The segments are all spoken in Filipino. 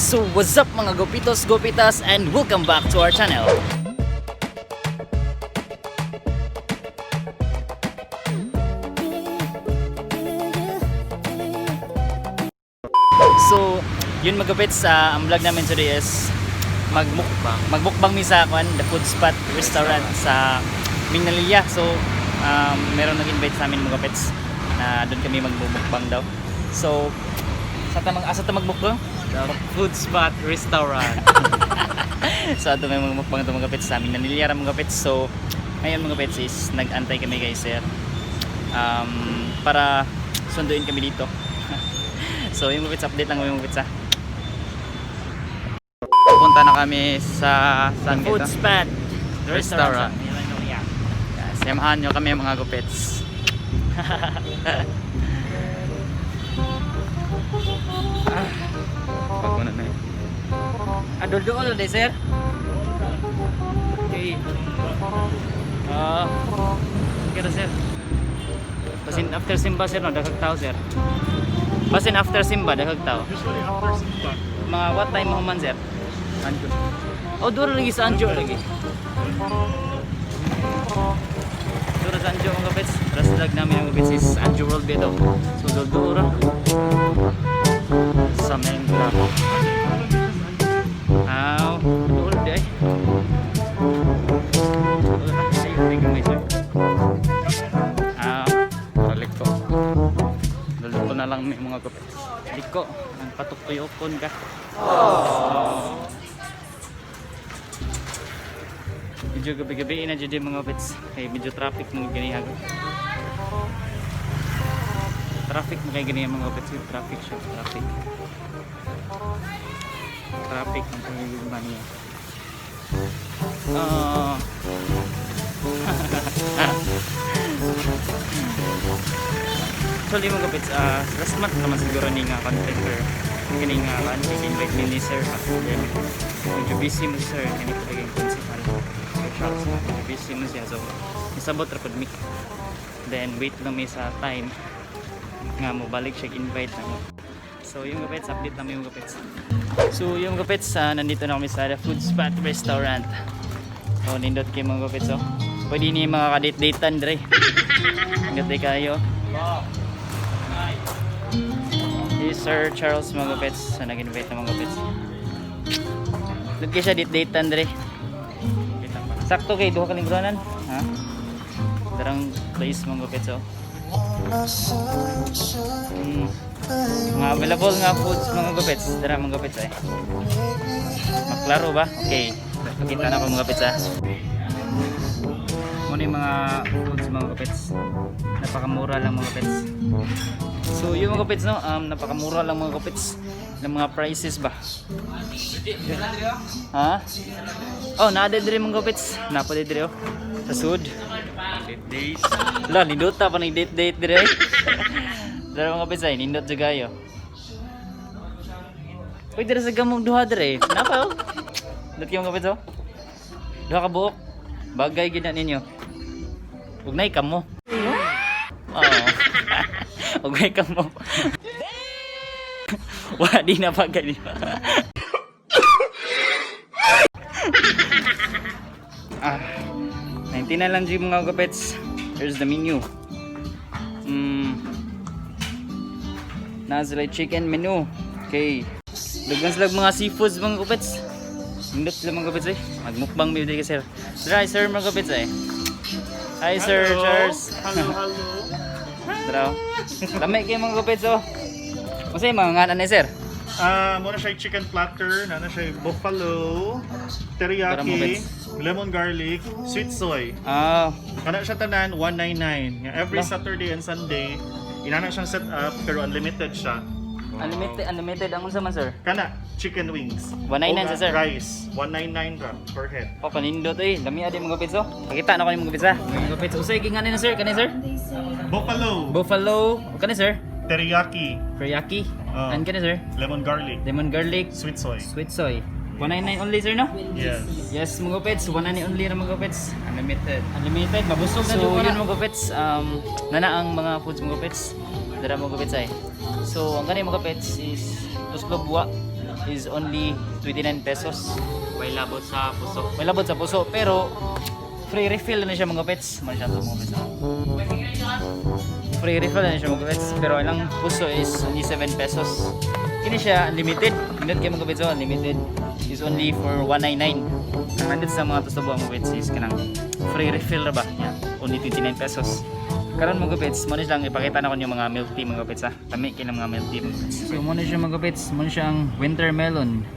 So what's up mga gopitos, gopitas, and welcome back to our channel. So yun mga gopits, ang vlog namin today is magmukbang mi sa The Food Spot Restaurant sa Mingnalilla. So meron nag-invite sa amin mga gopits na doon kami magmukbang daw. So asa ta magmukbang? The Food Spot Restaurant. So ato may magmukbang ito mga gopits sa Mingnalilla mga gopits. So ngayon mga gopits is nag-antay kami guys sir, para sunduin kami dito. So yung gopits, update lang yung gopits ha. Punta na kami sa The Food Spot Restaurant. Yeah. Samahan nyo kami mga gupits. Pag muna na eh. Doon deh sir. Okay. Kira sir. Basin after Simba sir no, daghang tao sir. Basin after Simba daghang tao. Usually after Simba. Mga what time mo man sir? Anjo. Oh, duro lagi sa Anjo lagi. Duro sa Anjo mga kapits. Terus vlog namin mga kapits is Anjo World dito. So duro. Sa Mengla. Duro deh. Balik ko. Luluto na lang may mga gupits. Liko, ang patuk-tuyokon ka. Medyo gabi-gabi na dyan mga kapits. Kaya medyo traffic mga ganihag. Traffic mo kaya ganyan mga kapits. Traffic siya, traffic. Traffic ang pagiging niya. Actually mga kapits, last month naman siguro ni nga content or kini nga lunch invite ni sir. Then medyo busy mo sir, kini ko laging principal. Medyo busy mo siya, so isabot rapod mi. Then wait lang may sa time nga mo balik siya invite na mo. So yung kapits, update namin yung kapits. So yung kapits, nandito na kami sa The Food Spot Restaurant. So nindot kayo mga kapits, oh. Pwede niyo mga kadate-datean dre. Gatay kayo. Si Sir Charles mga kapits, sa nag-invite na mga kapits. Doon kayo siya date-datean dre. Sakto kayo, duha ka lingkuranan. Ha? Darang place mga kapits, oh. Mga available nga foods mga kapits. Darang mga kapits eh. Maklaro ba? Okay. Pakita na ako mga kapits ha. Muna yung mga foods mga kapits. Napakamura lang mga kapits. So yung mga kapits no, napakamura lang mga kapits. Ng mga prices ba? Ha? Oh, naadadre mga kapits. Napadadre oh. Sa sud. Date. Lah, nindota pa ng date dire. Dara mga kapits ay, nindot juga yo. Uy, dira sa gamong duha dire. Napa oh? Dot kayo mga kapits oh. Duha ka buok. Bagay gid na ninyo. Ugnay ka mo. Oo. Ugnay ka mo. Wala di na bagay niyo. Ah. 99 lang dyan mga kapits. Here's the menu. Nasa chicken menu. Okay. Lagyan sila mga seafoods mga kapits. Hindot sila mga kapits eh. Magmukbang bibili ka sir. Try sir mga kapits eh. Hi sir Charles. Hello. Tara. Lamay kayo mga kapits oh. Kasi mga nganan eh sir. Muna siya yung chicken platter, nana siya yung buffalo, Tara mo, teriyaki, Bets. lemon garlic, sweet soy. Kana siya tanan 199. Nga every Lah. Saturday and Sunday, inana siyang set up pero unlimited siya. Unlimited ang unsa man sir. Kana chicken wings. 199 sa sir. Rice, 199 ra per head. Oh, kanindot eh. Lami adi mga kapits oh. Pakita na ko yung mga kapits ha. Mga kapits. Usay ginganin na sir. Kani sir? Buffalo, Buffalo. Kani sir? teriyaki, Teriyaki. Oh. And kani sir? lemon garlic, Lemon garlic. sweet soy. Sweet soy. 199 only sir no? Yes. Yes mga kapits. 199 only na mga kapits. Unlimited. Unlimited. Mabusog na so, yun mga kapits. Nana ang mga foods mga kapits. Dara mga kapits ay. So ang ganyan mga kapits is Tuslo buwa. is only 29 pesos. May labot sa puso. May labot sa puso pero free refill na siya mga pets. Mga siya to mga pets. Free refill na siya mga pets pero ang puso is only 7 pesos. Kini siya unlimited. Minute kayo mga pets, unlimited is only for 199. Ang nandito sa mga tusubo mga pets is kanang free refill ra ba? Yeah, only 29 pesos. Karon mga pets, mo lang ipakita na ko yung mga milk tea mga pets ha. Kami kailang mga milk tea mga pets. So mo siya mga pets, mo siya ang winter melon.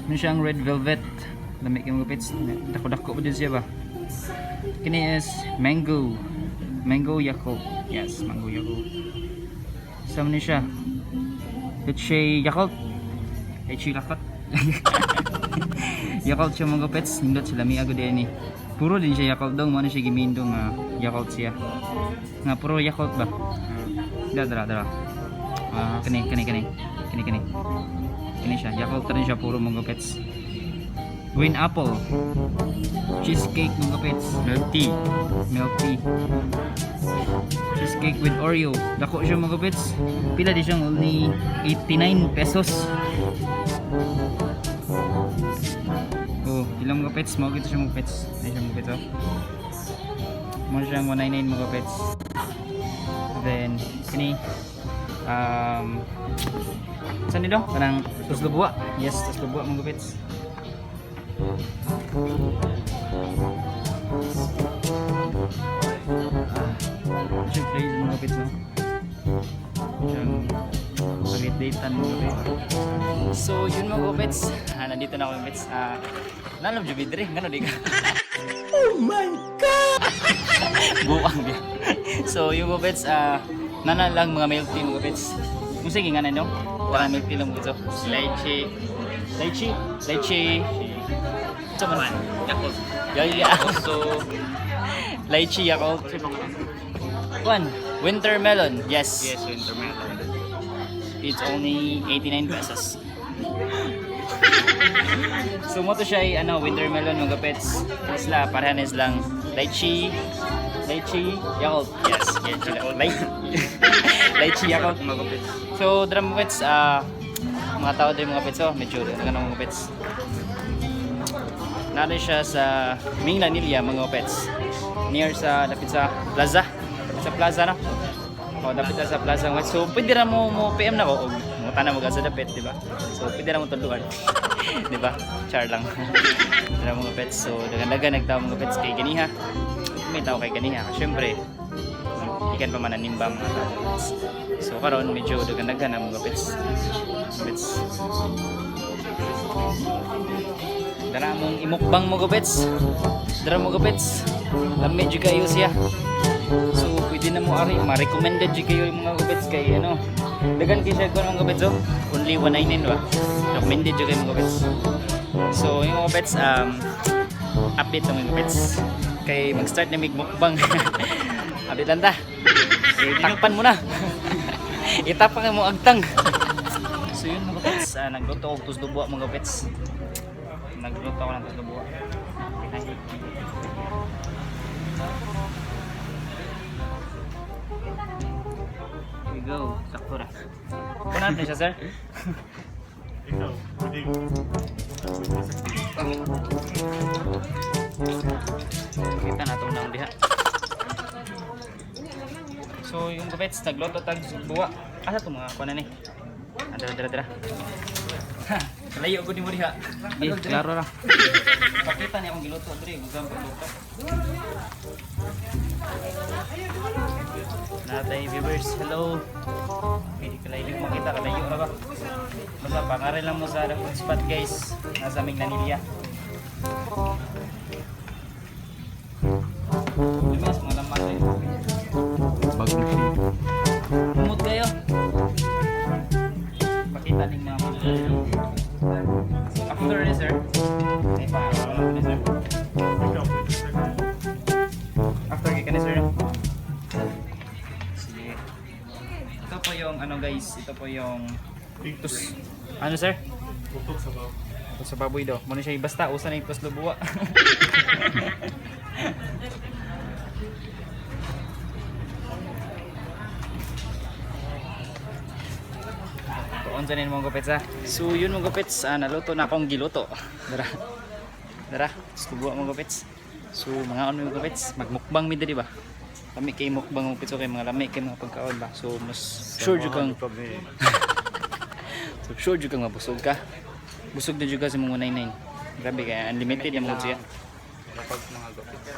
Mo siya ang red velvet. Dami kay mga pets. Dako-dako pa din siya ba? Kini is mango. Mango Yakult. Yes, mango Yakult. Sama ni siya. Leche Yakult. Leche Yakult. Yakult siya mga pets. Nindot sila mi agad din ni. Puro din siya Yakult daw. Muna siya gimindong Yakult siya. Nga puro Yakult ba? Dara. Kani. Kani siya. Yakult rin siya puro mga pets. Green apple. Cheesecake mga pets. Milk tea. Milk tea. Cheesecake with Oreo. Dako siya mga pets. Pila di siyang only 89 pesos. Oh, ilang mga pets? Mga gito siya mga pets. Ay siya mga pets oh. Mga siyang 199 mga pets. Then, kini saan nito? Parang tuslubua. Yes, tuslubua mga pets. Siyempre yung mga pets no? Siyang pag-date-datean mga pets. So yun mga pets, nandito na ako mga pets. Nalab dyan bidre, gano'n di ka? Oh my God! Buwang di. So yung mga pets, nana lang mga milk tea mga pets. Kung sige nga na no? Wala milk tea lang mga pets. Lychee. Ito man. Yakult. So, lychee Yakult. One, winter melon. Yes. Yes, winter melon. It's only 89 pesos. So mo to siya ay winter melon mga pets. Isla parehas lang lychee Yakult. Yes, lychee Yakult mga pets. So drum pets mga tao din mga pets medyo ganun mga pets. Nari siya sa Minglanilla mga pets. Near sa dapit sa plaza. Sa plaza no. Dapit sa plaza. So pwede ra mo PM na ko og mo tanan mo sa dapit, di ba? So pwede ra mo tuluan. Di ba? Char lang. Dara mga pets. So dagan-dagan nagtaw mga pets kay ganiha. May tao kay ganiha. Syempre ikan pa man nimbang mga pets. So karon medyo dagan-dagan ang mga pets. Dara mong imukbang mo gupets. Dara mo gupets. Lami juga kayo siya. So pwede na mo ari ma-recommended juga kayo yung mga gupets kay dagan kay siya ko mga gupets only 199 ba. Recommended juga yung mga gupets. So yung mga gupets update ng mga gupets kay mag-start na mukbang. Update lang ta. Takpan mo na. Itapak mo agtang. So yun mga gupets, nagluto ko tusdubuwa mga gupets. Nagluto ako ng tutubuwa. Here we go. Sakto na. Kunan natin siya, sir. Ikaw, pwede. Kita na itong nang diha. So yung gupets, nagluto tag tutubuwa. Asa itong mga kunan eh? Dara. Layo ko di mo diha. Klaro ra. Pakita niya akong giluto diri, gusto pagluto. Natay viewers, hello. Pwede ka lang makita, kalayo ra ba? Basta pangaral lang mo sa food spot guys. Nasa Minglanilla. Lumas mga laman eh. Bagong siya. Kumot kayo. Pakita din mga after this, sir. Ay, pakakaroon ni sir. After kay ka sir. Sige. Ito po yung guys, ito po yung tus. Ano sir? Tutok sa baw. Ito sa baboy daw. Muna siya basta usa na itos lubuwa. on sa mga gupits ha. So yun mga gupits, naluto na akong giluto. Dara, subo mga gupits. So mga on mga gupits, magmukbang mi diri ba? Lami kay mukbang mga gupits, okay mga lami kay mga pagkaon ba. So mas sure jud kang so sure jud kang mabusog ka. Busog na jud ka sa mga 99. Grabe kaya unlimited yung mga siya. Kapag mga gupits.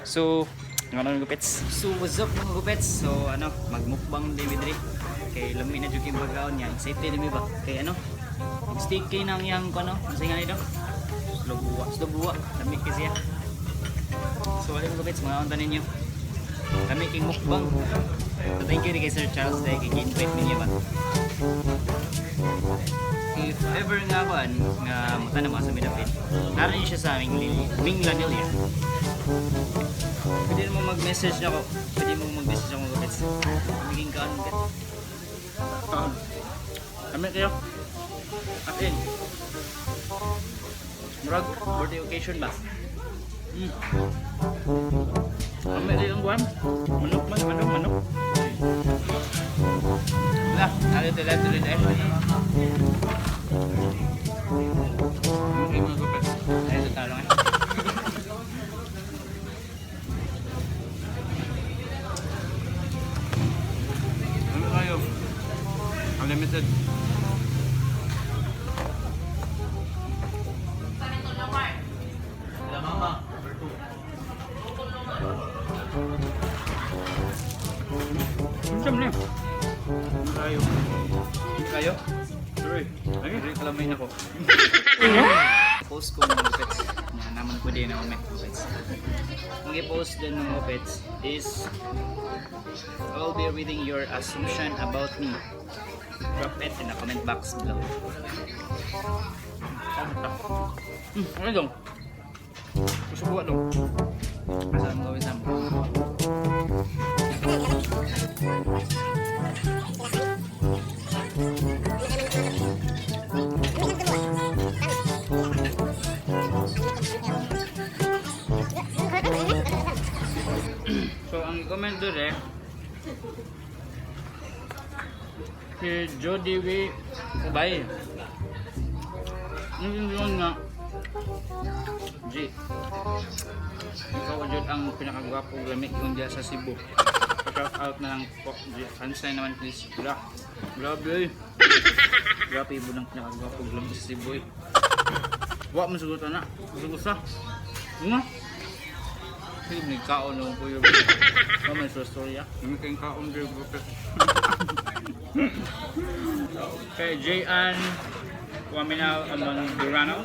So mga gupits. So what's up mga gupits? So magmukbang din diri. Kay lami na jud yung pagkaon niya. Excited na mi ba? Kay steak kay nang yang ko Kasi nga nito. Slow buwa. Lami kay siya. So wala mga gupits, mga unta ninyo. Lami kay mukbang. So thank you kay Sir Charles dahil kay invite niya ba. If ever nga muta na mga sa Midapit, naroon siya sa aming Wing Lanilla. Pwede mo mag-message ako. Mga gupits. Magiging kaan ka. Kami kayo. At in. Murag, birthday occasion ba? Kami kayo ang buwan. Manok. Wala, tuloy tuloy. Okay mga gupits. Ayun sa talong Ano kayo? Unlimited. Siyam na. Ano kayo? Kayo? Sorry. Ay, Kalamay na ko. Post ko mga pets. Naman ko din ang mga pets. Ang i-post din mga pets is I'll be reading your assumption about me. Drop it in the comment box below. Ano dong? Susubuan dong. Masama gawin sa mga. So ang i-comment doon si Jody W. Ubay. Yung nga G. Ikaw Jod ang pinakagwapong lamig kung dyan sa Cebu. Shout out na lang po. Handsay naman please. Grabe. Grabe ibo ng pinakagwapong lamig sa Cebu. Wak mo sugot na. Sugot sa. Nga. Sige, may kaon lang po yung may story ah. Kami kayong kaon din gupits. Kay J.An Waminaw Durano.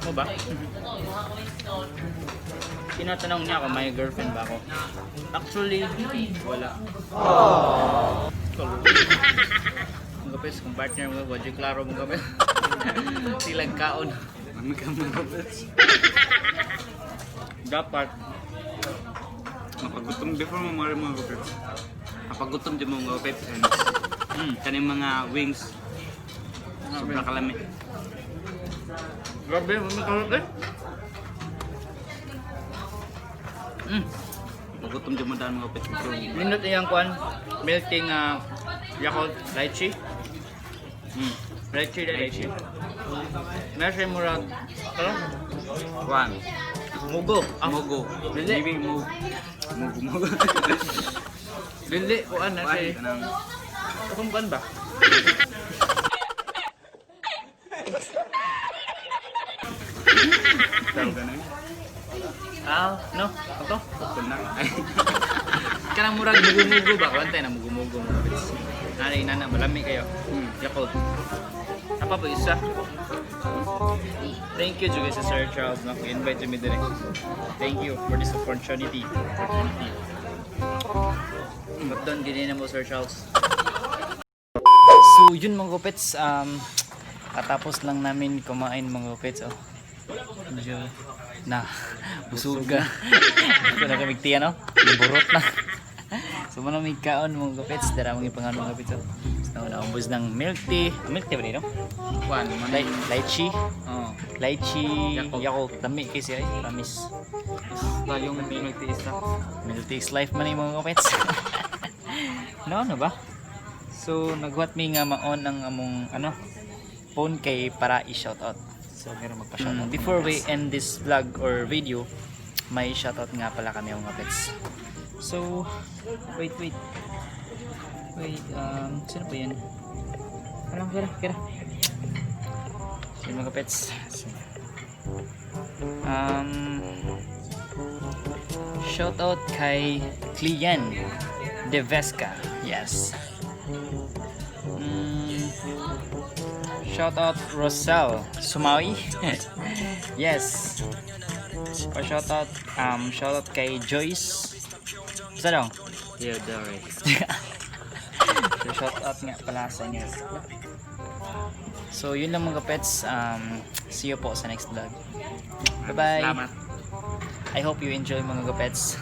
Mo ba? Tinatanong niya ako, may girlfriend ba ako? Actually, wala. Mga kapis, kung partner mo, wadyo klaro mga kapis. Silang kaon. Kami kayong gupits. Dapat. Mapagutom before mo mga gupits. Mapagutom din mga gupits. Kaning mga wings. Sobrang kalami. Grabe, may kalot eh. Magutom din mo dahil mga gupits. Minute iyang kwan, milking Yakult lychee. Lychee. Nasa murag, ano? Juan. Mugo. Mugo. Dili. Mugo. Dili, kuan na siya. Kanang Kung kuan ba? tawag ka na yun. No? Ito? Kunang. Kanang murag mugo-mugo ba? Kuantay na mugo-mugo mo. Nanay, malami kayo. Yakult. Apa ba isa? Thank you juga sa Sir Charles na invite me direct. Thank you for this opportunity. But doon ganyan na mo Sir Charles. So yun mga kupits, katapos lang namin kumain mga kupits. Medyo na busog ka. Ito na kami tiyan burot na. So muna may kaon mga kupits, dara mga pangano mga kupits. Naumbos ng milk tea ba rin no? Juan. Lychee. Oh. Lychee, Yakult, dami kasi ay, promise. Tayong milk tea isa. Milk tea is life man yung mga kapits. Ano ba? So naghuwat mi nga maon ang among ano phone kay para i-shoutout. So meron magpa-shoutout. Before we end this vlog or video, may shoutout nga pala kami mga pets. So wait, sino pa yan? Kira. Sino mga pets? Shoutout kay Clian De Vesca. Yes. Shoutout Rosal Sumawi. Yes. Shoutout kay Joyce. Isa dong. Theodore. So shoutout nga pala sa inyo. So yun lang mga pets. See you po sa next vlog. Bye bye. Salamat. I hope you enjoy mga pets.